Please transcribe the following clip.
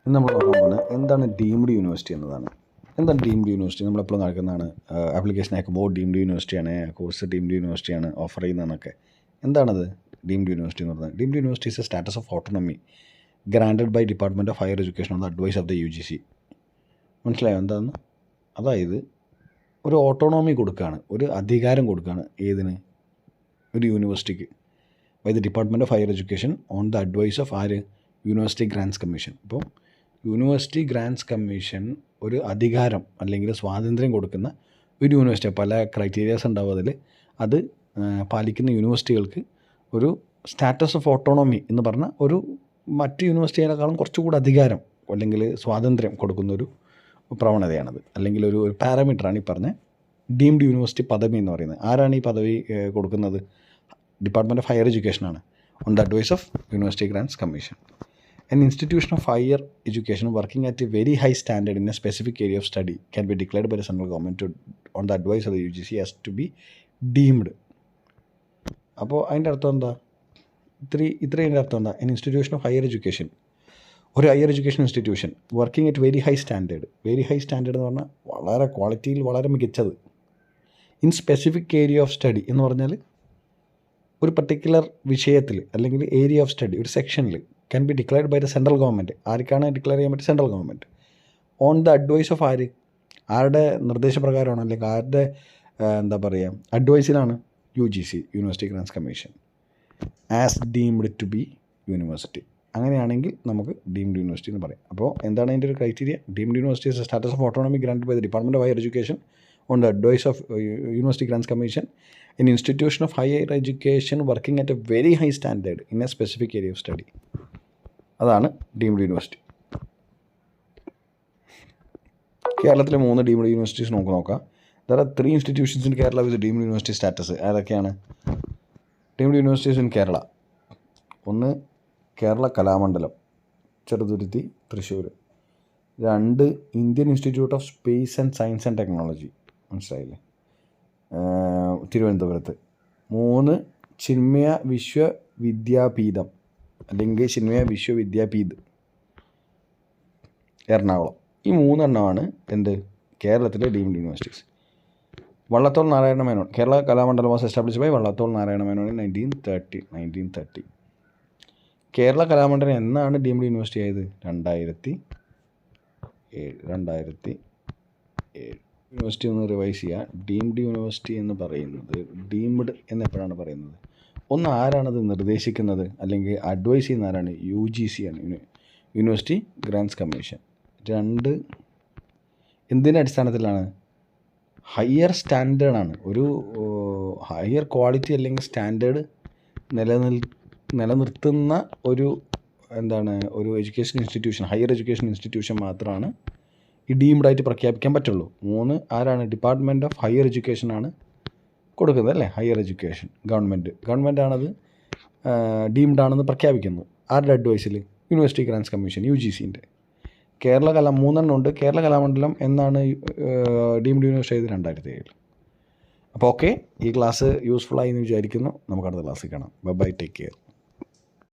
ഇന്ന് നമ്മൾ നോക്കാൻ പോകുന്നത് എന്താണ് ഡീംഡ് യൂണിവേഴ്സിറ്റി എന്നതാണ്. എന്താണ് ഡീംഡ് യൂണിവേഴ്സിറ്റി? നമ്മളെപ്പോഴും നടക്കുന്നതാണ് ആപ്ലിക്കേഷൻ അയക്കുമ്പോൾ ഡീംഡ് യൂണിവേഴ്സിറ്റിയാണ്, കോഴ്സ് ഡീംഡ് യൂണിവേഴ്സിറ്റിയാണ് ഓഫർ ചെയ്യുന്നതെന്നൊക്കെ. എന്താണത് ഡീംഡ് യൂണിവേഴ്സിറ്റി എന്ന് പറയുന്നത്? Deemed university is a status of autonomy granted by department of higher education on the advice of the UGC. മനസ്സിലായോ എന്താണെന്ന്? അതായത് ഒരു ഓട്ടോണോമി കൊടുക്കുകയാണ്, ഒരു അധികാരം കൊടുക്കുകയാണ്. ഏതിന്? ഒരു യൂണിവേഴ്സിറ്റിക്ക്. By the department of higher education on the advice of ആര്? University grants commission. ഇപ്പോൾ യൂണിവേഴ്സിറ്റി ഗ്രാൻസ് കമ്മീഷൻ ഒരു അധികാരം അല്ലെങ്കിൽ സ്വാതന്ത്ര്യം കൊടുക്കുന്ന ഒരു യൂണിവേഴ്സിറ്റി. പല ക്രൈറ്റീരിയാസ് ഉണ്ടാവും അതിൽ. അത് പാലിക്കുന്ന യൂണിവേഴ്സിറ്റികൾക്ക് ഒരു സ്റ്റാറ്റസ് ഓഫ് ഓട്ടോണോമി എന്ന് പറഞ്ഞ ഒരു മറ്റ് യൂണിവേഴ്സിറ്റികളെക്കാളും കുറച്ചുകൂടി അധികാരം അല്ലെങ്കിൽ സ്വാതന്ത്ര്യം കൊടുക്കുന്നൊരു പ്രവണതയാണത്. അല്ലെങ്കിൽ ഒരു പാരാമീറ്ററാണ് ഈ പറഞ്ഞ ഡീംഡ് യൂണിവേഴ്സിറ്റി പദവി എന്ന് പറയുന്നത്. ആരാണ് ഈ പദവി കൊടുക്കുന്നത്? ഡിപ്പാർട്ട്മെൻറ്റ് ഓഫ് ഹയർ എഡ്യൂക്കേഷനാണ്, on the advice of university grants commission. An institution of higher education working at a very high standard in a specific area of study can be declared by the central government on the advice of the UGC as to be deemed. അപ്പോൾ അതിൻ്റെ അർത്ഥം എന്താ? ഇത്രയും അർത്ഥം എന്താ? an institution of higher education, ഒരു higher education institution working at very high standard. Very high standard എന്ന് പറഞ്ഞാൽ വളരെ ക്വാളിറ്റിയിൽ വളരെ മികച്ചത്. In specific area of study എന്ന് പറഞ്ഞാൽ ഒരു പർട്ടിക്കുലർ വിഷയത്തിൽ അല്ലെങ്കിൽ ഏരിയ ഓഫ് സ്റ്റഡി, ഒരു സെക്ഷനിൽ can be declared by the central government. ആർക്കാണ് ഡിക്ലെയർ ചെയ്യാൻ പറ്റുക? Central government. On the advice of ആര്? ആരുടെ നിർദ്ദേശപ്രകാരമാണ് അല്ലെങ്കിൽ ആരുടെ എന്താ പറയുക അഡ്വൈസിലാണ്? UGC, university grants commission. As deemed to be university. അങ്ങനെയാണെങ്കിൽ നമുക്ക് ഡീംഡ് യൂണിവേഴ്സിറ്റി എന്ന് പറയാം. അപ്പോൾ എന്താണ് അതിൻ്റെ ഒരു criteria? Deemed university is a status of autonomy granted by the department of higher education on the advice of university grants commission. In institution of higher education working at a very high standard in a specific area of study. അതാണ് deemed university. കേരളത്തിലെ 3 deemed universities നോക്കാം. There are 3 institutions in Kerala with deemed university status. ഏതൊക്കെയാണ് deemed universities in Kerala? ഒന്ന് Kerala Kalamandalam, Cheruthuruthy, Thrissur. 2 Indian institute of space and science and technology, മനസ്സിലായില്ലേ, തിരുവനന്തപുരത്ത്. 3 ചിന്മയ വിശ്വവിദ്യാപീഠം അല്ലെങ്കിൽ ചിന്മയ വിശ്വവിദ്യാപീഠ്, എറണാകുളം. ഈ 3 എണ്ണമാണ് എന്ത്? കേരളത്തിലെ deemed universities. Vallathol Narayana Menon, Kerala Kalamandalam was established by Vallathol Narayana Menon in 1930. Kerala Kalamandalam എന്നാണ് ഡീംഡ് യൂണിവേഴ്സിറ്റി ആയത്? 2007. യൂണിവേഴ്സിറ്റി ഒന്ന് റിവൈസ് ചെയ്യുക. ഡീംഡ് യൂണിവേഴ്സിറ്റി എന്ന് പറയുന്നത്, ഡീംഡ് എന്ന് എപ്പോഴാണ് പറയുന്നത്? ഒന്ന് ആരാണത് നിർദ്ദേശിക്കുന്നത് അല്ലെങ്കിൽ അഡ്വൈസ് ചെയ്യുന്ന ആരാണ്? UGC ആണ്, യൂണിവേഴ്സിറ്റി ഗ്രാൻസ് കമ്മീഷൻ. 2 എന്തിൻ്റെ അടിസ്ഥാനത്തിലാണ്? ഹയർ സ്റ്റാൻഡേർഡാണ്, ഒരു ഹയർ ക്വാളിറ്റി അല്ലെങ്കിൽ സ്റ്റാൻഡേർഡ് നിലനിർത്തുന്ന ഒരു ഒരു education institution, higher education institution മാത്രമാണ് ഈ ഡീംഡായിട്ട് പ്രഖ്യാപിക്കാൻ പറ്റുള്ളൂ. 3 ആരാണ്? ഡിപ്പാർട്ട്മെൻറ്റ് ഓഫ് ഹയർ എഡ്യൂക്കേഷനാണ് കൊടുക്കുന്നത്, അല്ലേ? ഹയർ എഡ്യൂക്കേഷൻ ഗവൺമെൻറ് ആണത് ഡീംഡ് ആണെന്ന് പ്രഖ്യാപിക്കുന്നു. ആരുടെ അഡ്വൈസിൽ? യൂണിവേഴ്സിറ്റി ഗ്രാൻസ് കമ്മീഷൻ, UGCൻ്റെ. കേരള 3 ഉണ്ട്. കേരള കലാമണ്ഡലം എന്നാണ് ഡീംഡ് യൂണിവേഴ്സിറ്റി ആയത്? 2007. അപ്പോൾ ഓക്കെ, ഈ ക്ലാസ് യൂസ്ഫുൾ ആയി എന്ന് വിചാരിക്കുന്നു. നമുക്ക് അടുത്ത ക്ലാസ്സിൽ കാണാം. Bye, take care.